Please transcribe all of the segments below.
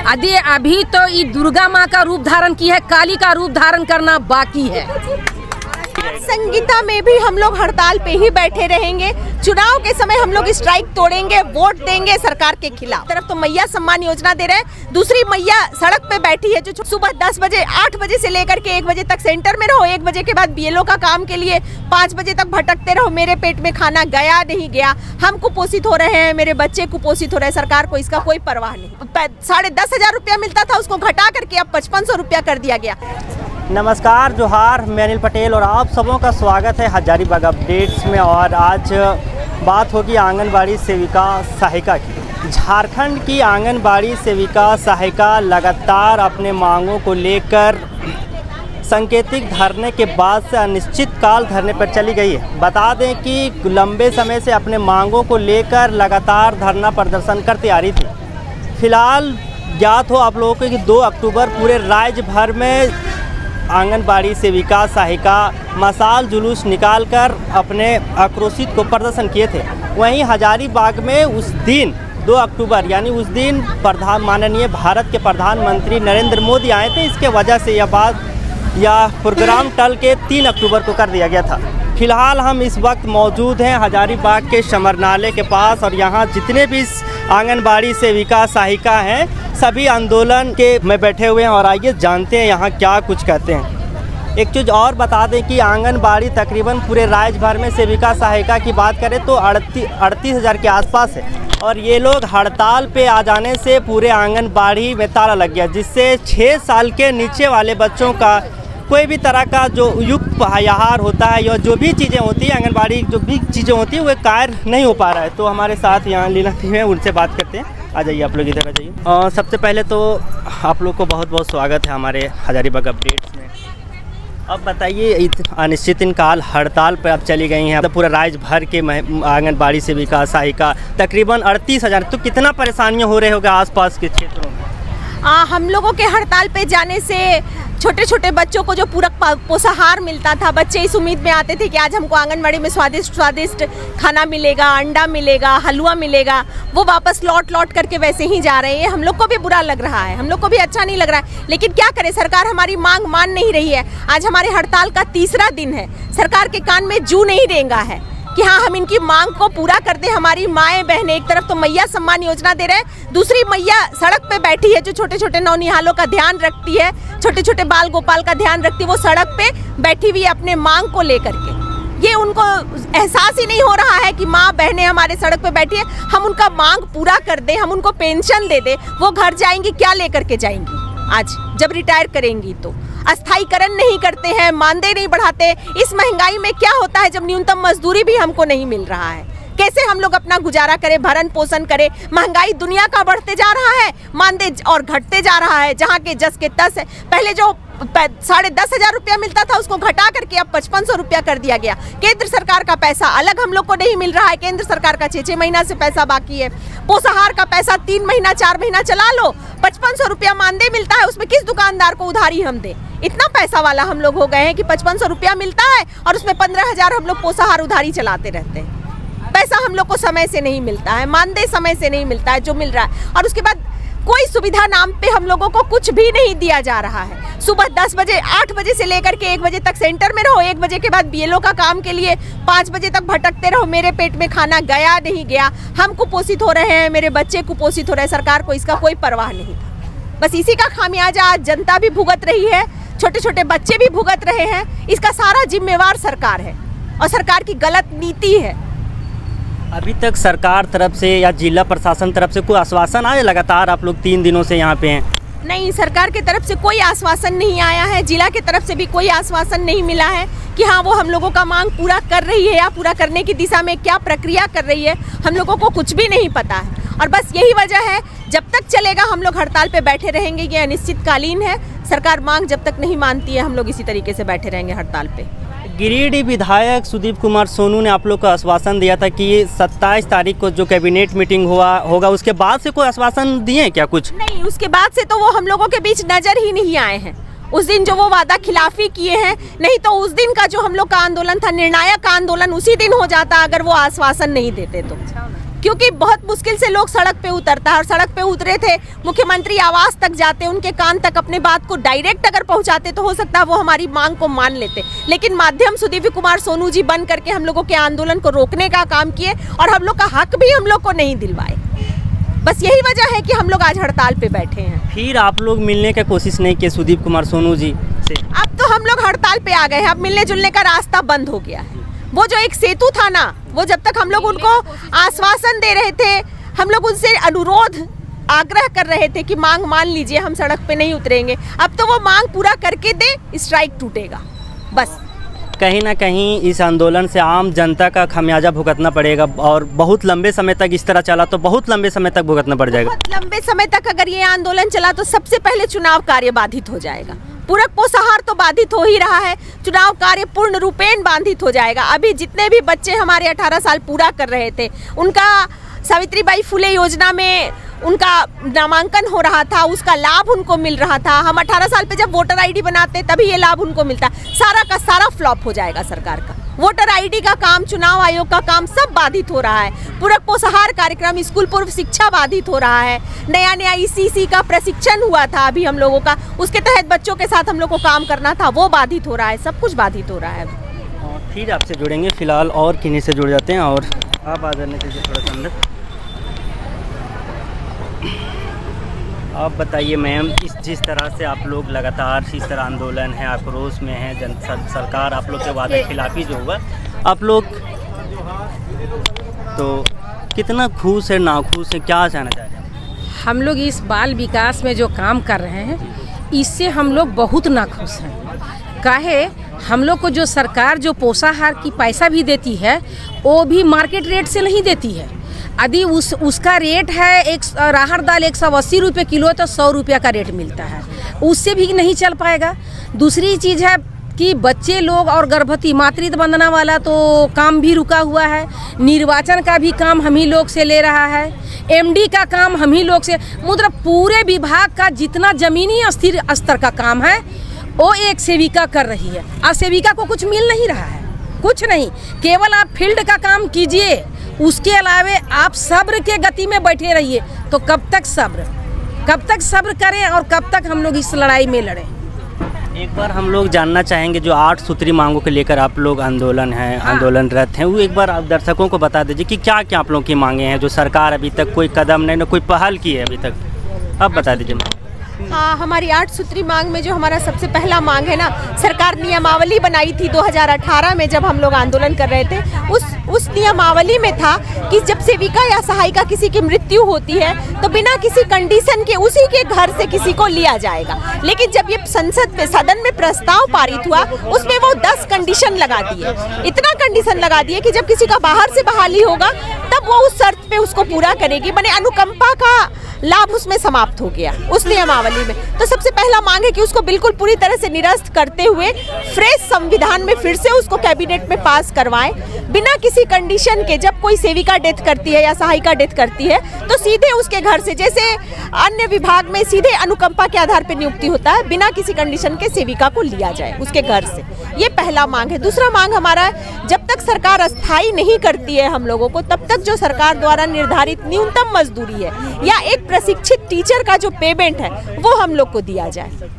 अभी तो ये दुर्गा माँ का रूप धारण की है, काली का रूप धारण करना बाकी है। संगीता में भी हम लोग हड़ताल पे ही बैठे रहेंगे। चुनाव के समय हम लोग स्ट्राइक तोड़ेंगे, वोट देंगे सरकार के खिलाफ। तरफ तो मैया सम्मान योजना दे रहे हैं, दूसरी मैया सड़क पे बैठी है जो सुबह 10 बजे 8 बजे से लेकर के 1 बजे तक सेंटर में रहो, 1 बजे के बाद BLO का काम के लिए 5 बजे तक भटकते रहो। मेरे पेट में खाना गया नहीं गया, हम कुपोषित हो रहे हैं, मेरे बच्चे कुपोषित हो रहे हैं, सरकार को इसका कोई परवाह नहीं। 10,500 रुपया मिलता था, उसको घटा करके अब 5500 रुपया कर दिया गया। नमस्कार, जोहार, मैं अनिल पटेल और आप सबों का स्वागत है हजारीबाग अपडेट्स में। और आज बात होगी आंगनबाड़ी सेविका सहायिका की। झारखंड की आंगनबाड़ी सेविका सहायिका लगातार अपने मांगों को लेकर सांकेतिक धरने के बाद से अनिश्चित काल धरने पर चली गई है। बता दें कि लंबे समय से अपने मांगों को लेकर लगातार धरना प्रदर्शन करती आ रही थी। फिलहाल ज्ञात हो आप लोगों को कि 2 अक्टूबर पूरे राज्य भर में आंगनबाड़ी सेविका सहायिका मशाल जुलूस निकालकर अपने आक्रोशित को प्रदर्शन किए थे। वहीं हजारीबाग में उस दिन 2 अक्टूबर यानी उस दिन माननीय भारत के प्रधानमंत्री नरेंद्र मोदी आए थे। इसके वजह से यह प्रोग्राम टल के 3 अक्टूबर को कर दिया गया था। फिलहाल हम इस वक्त मौजूद हैं हजारीबाग के समरनाले के पास और यहाँ जितने भी आंगनबाड़ी सेविका सहायिका हैं सभी आंदोलन के में बैठे हुए हैं और आइए जानते हैं यहाँ क्या कुछ कहते हैं। एक चीज़ और बता दें कि आंगनबाड़ी तकरीबन पूरे राज्य भर में सेविका सहायिका की बात करें तो 38,000 के आसपास है और ये लोग हड़ताल पे आ जाने से पूरे आंगनबाड़ी में ताला लग गया, जिससे 6 साल के नीचे वाले बच्चों का कोई भी तरह का जो युक्त आहार होता है या जो भी चीज़ें होती है आंगनबाड़ी जो भी चीज़ें होती है वो कार्य नहीं हो पा रहा है। तो हमारे साथ यहाँ लीला थी है, उनसे बात करते हैं। आ जाइए आप लोग इधर आ जाइए। और सबसे पहले तो आप लोग को बहुत बहुत स्वागत है हमारे हजारीबाग अपडेट्स में। अब बताइए, अनिश्चितकाल हड़ताल पर अब चली गई हैं, तो पूरा राज्य भर के आंगनबाड़ी सेविका सहायिका तकरीबन 38,000, तो कितना परेशानियाँ हो रहे होगा आसपास के क्षेत्रों में? हम लोगों के हड़ताल पे जाने से छोटे छोटे बच्चों को जो पूरक पोषाहार मिलता था, बच्चे इस उम्मीद में आते थे कि आज हमको आंगनबाड़ी में स्वादिष्ट खाना मिलेगा, अंडा मिलेगा, हलवा मिलेगा, वो वापस लौट करके वैसे ही जा रहे हैं। हम लोग को भी बुरा लग रहा है, हम लोग को भी अच्छा नहीं लग रहा है, लेकिन क्या करें, सरकार हमारी मांग मान नहीं रही है। आज हमारे हड़ताल का 3रा दिन है, सरकार के कान में जू नहीं रेंगा है कि हाँ हम इनकी मांग को पूरा कर दें। हमारी माएँ बहनें, एक तरफ तो मैया सम्मान योजना दे रहे हैं, दूसरी मैया सड़क पे बैठी है जो छोटे छोटे नौनिहालों का ध्यान रखती है, छोटे छोटे बाल गोपाल का ध्यान रखती है, वो सड़क पे बैठी हुई है अपने मांग को लेकर के। ये उनको एहसास ही नहीं हो रहा है कि माँ बहनें हमारे सड़क पे बैठी है, हम उनका मांग पूरा कर दें, हम उनको पेंशन दे दें। वो घर जाएंगी, क्या लेकर के जाएंगी आज जब रिटायर करेंगी? तो अस्थायीकरण नहीं करते हैं, मानदेय नहीं बढ़ाते। इस महंगाई में क्या होता है जब न्यूनतम मजदूरी भी हमको नहीं मिल रहा है? कैसे हम लोग अपना गुजारा करें, भरण पोषण करें? महंगाई दुनिया का बढ़ते जा रहा है, मानदेय और घटते जा रहा है, जहाँ के जस के तस है। पहले जो 10,500 रुपया मिलता था उसको घटा करके अब 5500 रुपया कर दिया गया। केंद्र सरकार का पैसा अलग हम लोग को नहीं मिल रहा है, केंद्र सरकार का 6 महीना से पैसा बाकी है। पोषाहार का पैसा 3 महीना 4 महीना चला लो, 5500 रुपया मानदेय मिलता है, उसमें किस दुकानदार को उधारी हम दें? इतना पैसा वाला हम लोग हो गए हैं कि 5500 रुपया मिलता है और उसमें 15,000 हम लोग पोषाहार उधारी चलाते रहते हैं। पैसा हम लोग को समय से नहीं मिलता है, मानदेय समय से नहीं मिलता है जो मिल रहा है, और उसके बाद कोई सुविधा नाम पे हम लोगों को कुछ भी नहीं दिया जा रहा है। सुबह 10 बजे 8 बजे से लेकर के 1 बजे तक सेंटर में रहो, 1 बजे के बाद BLO का काम के लिए 5 बजे तक भटकते रहो। मेरे पेट में खाना गया नहीं गया, हम कुपोषित हो रहे हैं, मेरे बच्चे कुपोषित हो रहे हैं, सरकार को इसका कोई परवाह नहीं। बस इसी का खामियाजा आज जनता भी भुगत रही है, छोटे छोटे बच्चे भी भुगत रहे हैं। इसका सारा जिम्मेवार सरकार है और सरकार की गलत नीति है। अभी तक सरकार तरफ से या जिला प्रशासन तरफ से कोई आश्वासन आया? लगातार आप लोग 3 दिनों से यहाँ पे हैं। नहीं, सरकार की तरफ से कोई आश्वासन नहीं आया है, जिला की तरफ से भी कोई आश्वासन नहीं मिला है कि हाँ वो हम लोगों का मांग पूरा कर रही है या पूरा करने की दिशा में क्या प्रक्रिया कर रही है, हम लोगों को कुछ भी नहीं पता है। और बस यही वजह है, जब तक चलेगा हम लोग हड़ताल पे बैठे रहेंगे। ये अनिश्चितकालीन है, सरकार मांग जब तक नहीं मानती है हम लोग इसी तरीके से बैठे रहेंगे हड़ताल पे। गिरिडीह विधायक सुदीप कुमार सोनू ने आप लोग को आश्वासन दिया था कि 27 तारीख को जो कैबिनेट मीटिंग होगा उसके बाद से कोई आश्वासन दिए क्या? कुछ नहीं, उसके बाद से तो वो हम लोगों के बीच नजर ही नहीं आए हैं। उस दिन जो वो वादा खिलाफी किए हैं, नहीं तो उस दिन का जो हम लोग का आंदोलन था, निर्णायक आंदोलन, उसी दिन हो जाता अगर वो आश्वासन नहीं देते तो। क्योंकि बहुत मुश्किल से लोग सड़क पे उतरता है, और सड़क पे उतरे थे, मुख्यमंत्री आवास तक जाते, उनके कान तक अपने बात को डायरेक्ट अगर पहुंचाते तो हो सकता है वो हमारी मांग को मान लेते। लेकिन माध्यम सुदीव्य कुमार सोनू जी बन करके हम लोगों के आंदोलन को रोकने का काम किए, और हम लोग का हक भी हम लोग को नहीं दिलवाए। बस यही वजह है कि हम लोग आज हड़ताल पे बैठे हैं। फिर आप लोग मिलने की कोशिश नहीं किए सुदीप कुमार सोनू जी से? अब तो हम लोग हड़ताल पे आ गए हैं, अब मिलने जुलने का रास्ता बंद हो गया है। वो जो एक सेतु था ना, वो जब तक हम लोग उनको आश्वासन दे रहे थे, हम लोग उनसे अनुरोध आग्रह कर रहे थे कि मांग मान लीजिए, हम सड़क पे नहीं उतरेंगे, अब तो वो मांग पूरा करके दे, स्ट्राइक टूटेगा बस। कहीं ना कहीं इस आंदोलन से आम जनता का खामियाजा भुगतना पड़ेगा, और बहुत लंबे समय तक इस तरह चला तो बहुत लंबे समय तक भुगतना पड़ जाएगा। बहुत लंबे समय तक अगर ये आंदोलन चला तो सबसे पहले चुनाव कार्य बाधित हो जाएगा। पूरक पोषाहार तो बाधित हो ही रहा है, चुनाव कार्य पूर्ण रूपेण बाधित हो जाएगा। अभी जितने भी बच्चे हमारे 18 साल पूरा कर रहे थे, उनका सावित्रीबाई फुले योजना में उनका नामांकन हो रहा था, उसका लाभ उनको मिल रहा था। हम 18 साल पे जब वोटर आईडी बनाते तभी ये लाभ उनको मिलता। सारा का सारा फ्लॉप हो जाएगा सरकार का। वोटर आईडी का काम, चुनाव आयोग का काम सब बाधित हो रहा है। पूरक पोषाहार कार्यक्रम, स्कूल पूर्व शिक्षा बाधित हो रहा है। नया ईसीसी का प्रशिक्षण हुआ था अभी हम लोगों का, उसके तहत बच्चों के साथ हम लोग को काम करना था, वो बाधित हो रहा है। सब कुछ बाधित हो रहा है। फिर आपसे जुड़ेंगे, फिलहाल और किन्हीं से जुड़ जाते हैं। और आप आ जाने दीजिए थोड़ा सा अंदर। आप बताइए मैम, जिस तरह से आप लोग लगातार इस तरह आंदोलन है, आक्रोश में है, सरकार आप लोग के वादे खिलाफी जो हुआ, आप लोग तो कितना खुश है, नाखुश है, क्या कहना चाह रहे हैं? हम लोग इस बाल विकास में जो काम कर रहे हैं, इससे हम लोग बहुत नाखुश हैं। काहे, हम लोग को जो सरकार जो पोषाहार की पैसा भी देती है, वो भी मार्केट रेट से नहीं देती है। यदि उसका रेट है राहड़ दाल 180 रुपये किलो, तो 100 रुपया का रेट मिलता है, उससे भी नहीं चल पाएगा। दूसरी चीज़ है कि बच्चे लोग और गर्भवती मातृत्व वंदना वाला तो काम भी रुका हुआ है। निर्वाचन का भी काम हम ही लोग से ले रहा है, एमडी का काम हम ही लोग से, मतलब पूरे विभाग का जितना जमीनी स्तर का काम है वो एक सेविका कर रही है, और सेविका को कुछ मिल नहीं रहा है, कुछ नहीं। केवल आप फील्ड का काम कीजिए, उसके अलावे आप सब्र के गति में बैठे रहिए। तो कब तक सब्र करें, और कब तक हम लोग इस लड़ाई में लड़ें? एक बार हम लोग जानना चाहेंगे, जो 8 सूत्री मांगों को लेकर आप लोग आंदोलनरत हैं, वो एक बार आप दर्शकों को बता दीजिए कि क्या क्या आप लोगों की मांगे हैं, जो सरकार अभी तक कोई कदम नहीं, कोई पहल की है अभी तक, आप बता दीजिए। हाँ, हमारी 8 सूत्री मांग में जो हमारा सबसे पहला मांग है ना, सरकार नियमावली बनाई थी 2018 में जब हम लोग आंदोलन कर रहे थे। उस नियमावली में था कि जब सेविका या सहायिका किसी की मृत्यु होती है तो बिना किसी कंडीशन के उसी के घर से किसी को लिया जाएगा। लेकिन जब ये सदन में प्रस्ताव पारित हुआ, उसमें वो 10 कंडीशन लगा दिए। इतना कंडीशन लगा दिए कि जब किसी का बाहर से बहाली होगा तब वो उस शर्त पे उसको पूरा करेगी। माने अनुकंपा का लाभ उसमें समाप्त हो गया उस नियमावली में। तो सबसे पहला मांग है कि उसको बिल्कुल पूरी तरह से निरस्त करते हुए फ्रेश संविधान में फिर से उसको कैबिनेट में पास करवाएं, बिना किसी कंडीशन के। जब कोई सेविका डेथ करती है या सहायिका डेथ करती है तो सीधे उसके घर से, जैसे अन्य विभाग में सीधे अनुकंपा के आधार पर नियुक्ति होता है, बिना किसी कंडीशन के सेविका को लिया जाए उसके घर से। ये पहला मांग है। दूसरा मांग हमारा, जब तक सरकार अस्थायी नहीं करती है हम लोगों को, तब तक जो सरकार द्वारा निर्धारित न्यूनतम मजदूरी है या एक प्रशिक्षित टीचर का जो पेमेंट है वो हम लोग को दिया जाए।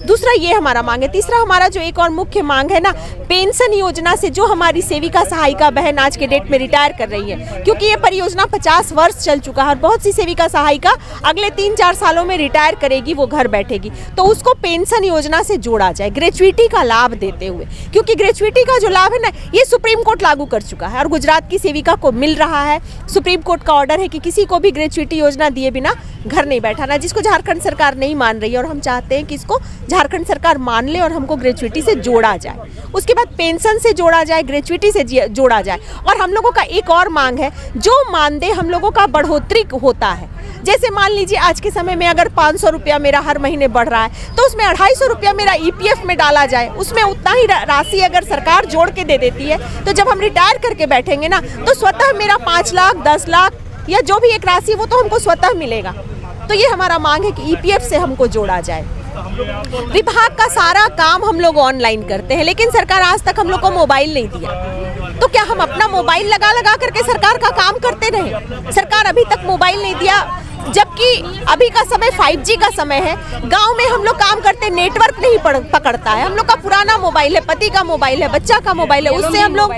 दूसरा ये हमारा मांग है। तीसरा हमारा जो एक और मुख्य मांग है ना, पेंशन योजना से जो हमारी सेविका सहायिका बहन आज के डेट में रिटायर कर रही है, क्योंकि ये परियोजना 50 वर्ष चल चुका है और बहुत सी सेविका सहायिका अगले 3-4 सालों में रिटायर करेगी, वो घर बैठेगी, तो उसको पेंशन योजना से जोड़ा जाए ग्रेचुइटी का लाभ देते हुए। क्योंकि ग्रेचुइटी का जो लाभ है ना, ये सुप्रीम कोर्ट लागू कर चुका है और गुजरात की सेविका को मिल रहा है। सुप्रीम कोर्ट का ऑर्डर है कि किसी को भी ग्रेचुइटी योजना दिए बिना घर नहीं बैठाना, जिसको झारखंड सरकार नहीं मान रही है, और हम चाहते हैं कि इसको झारखंड सरकार मान ले और हमको ग्रेचुइटी से जोड़ा जाए। उसके बाद पेंशन से जोड़ा जाए, ग्रेचुइटी से जोड़ा जाए। और हम लोगों का एक और मांग है, जो मानदेय हम लोगों का बढ़ोतरी होता है, जैसे मान लीजिए आज के समय में अगर 500 रुपया मेरा हर महीने बढ़ रहा है तो उसमें 250 रुपया मेरा EPF में डाला जाए, उसमें उतना ही राशि अगर सरकार जोड़ के दे देती है, तो जब हम रिटायर करके बैठेंगे ना, तो स्वतः मेरा 5 लाख 10 लाख या जो भी एक राशि वो तो हमको स्वतः मिलेगा। तो ये हमारा मांग है कि EPF से हमको जोड़ा जाए। विभाग का सारा काम हम लोग ऑनलाइन करते हैं, लेकिन सरकार आज तक हम लोग को मोबाइल नहीं दिया। तो क्या हम अपना मोबाइल लगा लगा करके सरकार का काम करते रहे? सरकार अभी तक मोबाइल नहीं दिया, जबकि अभी का समय 5G का समय है। गांव में हम लोग काम करते, नेटवर्क नहीं पकड़ता है। हम लोग का पुराना मोबाइल है, पति का मोबाइल है, बच्चा का मोबाइल है, उससे हम लोग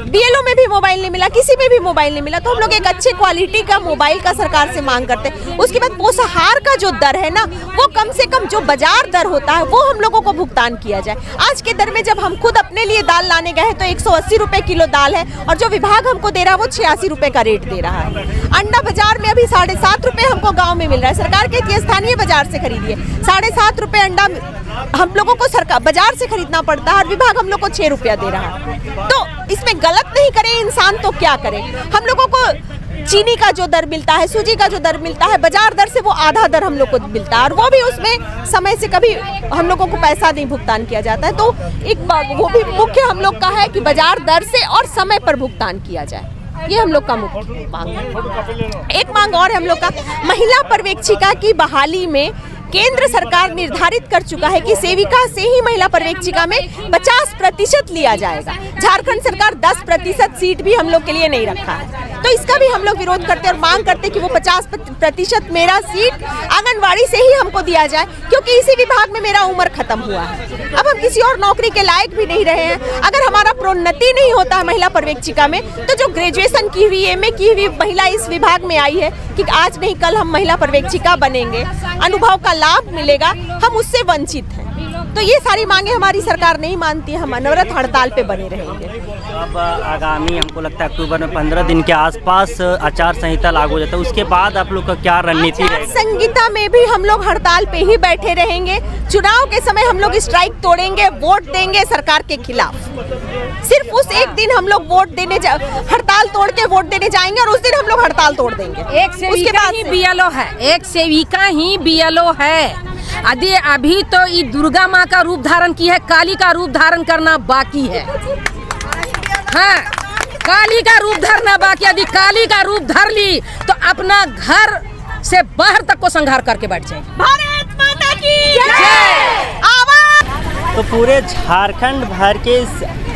BLO में भी मोबाइल नहीं मिला, किसी में भी मोबाइल नहीं मिला। तो हम लोग एक अच्छे क्वालिटी का मोबाइल का सरकार से मांग करते हैं। उसके बाद पोषाहार का जो दर है ना, वो कम से कम जो बाजार दर होता है वो हम लोगों को भुगतान किया जाए। आज के दर में जब हम खुद अपने लिए दाल लाने गए तो 180 रुपए किलो दाल है, और जो विभाग हमको दे रहा है वो 86 रुपए का रेट दे रहा है। अंडा बाजार में अभी 7.5 रुपए हमको गाँव में मिल रहा है। सरकार कहती है स्थानीय बाजार से खरीदिए, 7.5 रुपए अंडा हम लोगों को सरकार बाजार से खरीदना पड़ता है, और विभाग हम लोग को 6 रुपया दे रहा है। तो इसमें गलत नहीं करे इंसान तो क्या करे? हम लोगों को चीनी का जो दर मिलता है, सूजी का जो दर मिलता है, बाजार दर से वो आधा दर हम लोग को मिलता है, और वो भी उसमें समय से कभी हम लोगों को पैसा नहीं भुगतान किया जाता है। तो एक वो भी मुख्य हम लोग का है कि बाजार दर से और समय पर भुगतान किया जाए, ये हम लोग का मुख्य मांग है। एक मांग और हम लोग का, महिला पर्यवेक्षिका की बहाली में केंद्र सरकार निर्धारित कर चुका है कि सेविका से ही महिला पर्यवेक्षिका में 50% लिया जाएगा। झारखंड सरकार 10% सीट भी हम लोग के लिए नहीं रखा है, तो इसका भी हम लोग विरोध करते हैं और मांग करते हैं कि वो 50% मेरा सीट आंगनवाड़ी से ही हमको दिया जाए, क्योंकि इसी विभाग में मेरा उम्र खत्म हुआ है। अब हम किसी और नौकरी के लायक भी नहीं रहे हैं। अगर हमारा प्रोन्नति नहीं होता है महिला पर्यवेक्षिका में, तो जो ग्रेजुएशन की हुई, MA की हुई महिला इस विभाग में आई है कि आज नहीं कल हम महिला पर्यवेक्षिका बनेंगे, अनुभव का लाभ मिलेगा, हम उससे वंचित हैं। तो ये सारी मांगे हमारी सरकार नहीं मानती है, हम अनवरत हड़ताल पे बने रहेंगे। अब आगामी हमको लगता है अक्टूबर में 15 दिन के आसपास आचार संहिता लागू हो जाता है, उसके बाद आप लोग का क्या रणनीति रहेगी? आचार संहिता में भी हम लोग हड़ताल पे ही बैठे रहेंगे। चुनाव के समय हम लोग स्ट्राइक तोड़ेंगे, वोट देंगे सरकार के खिलाफ। सिर्फ उस एक दिन हम लोग वोट देने हड़ताल तोड़ के वोट देने जाएंगे, और उस दिन हम लोग हड़ताल तोड़ देंगे। एक सेविका ही BLO है, एक सेविका ही BLO है। अभी तो ये दुर्गा माँ का रूप धारण की है, काली का रूप धारण करना बाकी है। हाँ, काली का रूप धरना बाकी। यदि काली का रूप धर ली तो अपना घर से बाहर तक को संहार करके बैठ जाएगी। भारत माता की जय। तो पूरे झारखंड भर के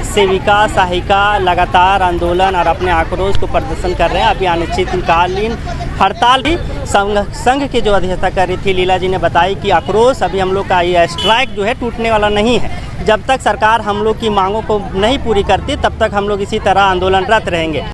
सेविका सहायिका लगातार आंदोलन और अपने आक्रोश को प्रदर्शन कर रहे हैं। अभी अनिश्चितकालीन हड़ताल भी संघ की जो अध्यक्षता कर रही थी लीला जी ने बताई कि आक्रोश अभी हम लोग का ये स्ट्राइक जो है टूटने वाला नहीं है। जब तक सरकार हम लोग की मांगों को नहीं पूरी करती तब तक हम लोग इसी तरह आंदोलनरत रहेंगे।